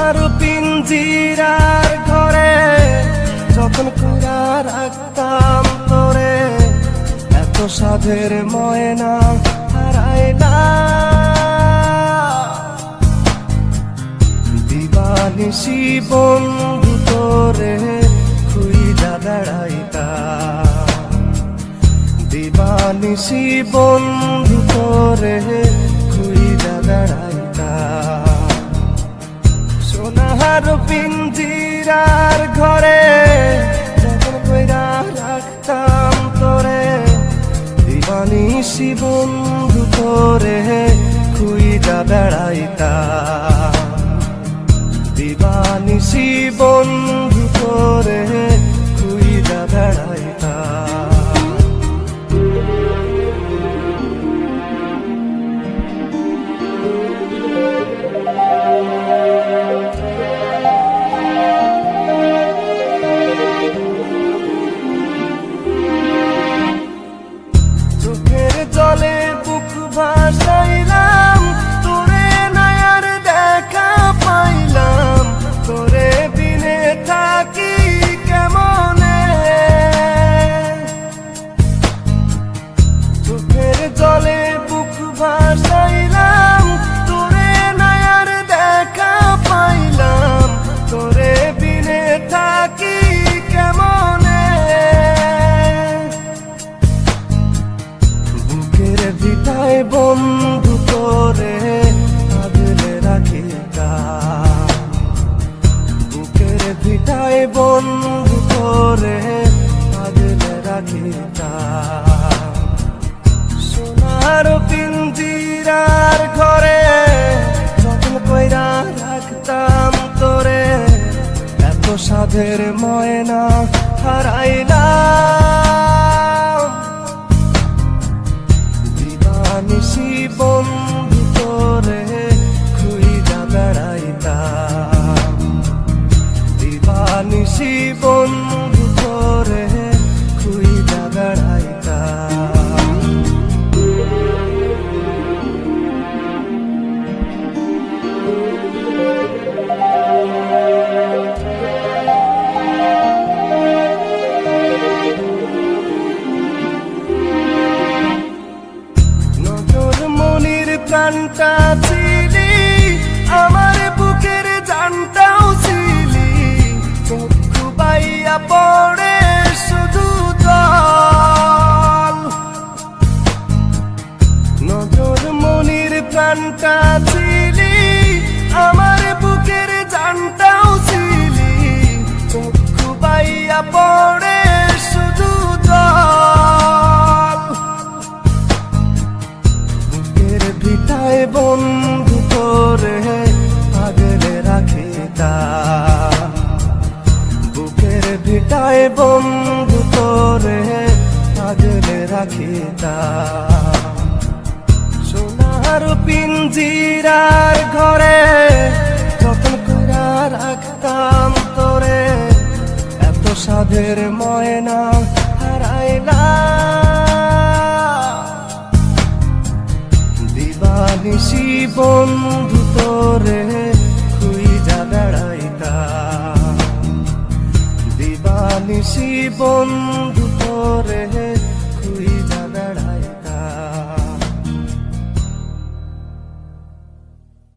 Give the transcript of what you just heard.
সোনার পিঞ্জিরার ঘরে যখন কইরা রাখতাম তোরে, এত সাধের ময়না হারায় না। দিবানিশি বন্ধু তোরে খুইজা বেড়াইতাম, দিবানিশি বন্ধু তোরে খুইজা বেড়াইতাম। সোনার পিঞ্জিরার ঘরে যখন কইরা রাখতাম তোরে, দিবানিশি বন্ধু তোরে খুইজা বেড়াইতাম, দিবানিশি বন্ধু তোরে খুইজা বেড়াইতাম। চোখের জলে বুক ভাসাইলাম, তোরে নায়ার দেখা পাইলাম, তোরে বিনে থাকি কেমনে। চোখের জলে বুক ভাসাইলাম, তোরে নায়ার দেখা পাইলাম, তোরে বিনে থাকি কেমনে। বুকের ভিটায় বন্ধু তোরে আগলে রাখিতাম, বুকের ভিটায় বন্ধু তোরে আগলে রাখিতাম। সোনার পিঞ্জিরার ঘরে যখন কইরা রাখতাম তোরে, এত সাধের ময়না হারাইলাম। দিবানিশি বন্ধু তোরে খুইজা বেড়াইতাম, দিবানিশি বন্ধু তোরে খুইজা বেড়াইতাম। নজর মনির প্রাণটা ছিলি, আমার বুকের জানটাও ছিলি, চক্ষু বাইয়া পড়ে শুধু জল। নজর মনির প্রাণটা ছিলি, আমার বুকের জানটাও ছিলি, চক্ষু বাইয়া পড়ে শুধু জল। বুকের ভিটায় বন্ধু তোরে আগলে রাখিতাম, বুকের ভিটায় বন্ধু তোরে আগলে রাখিতাম। সোনার পিঞ্জিরার ঘরে যখন কইরা রাখতাম তোরে, এত সাধের ময়না হারাইলাম। দিবানিশি বন্ধু তোরে খুইজা বেড়াইতাম, দিবানিশি বন্ধু তোরে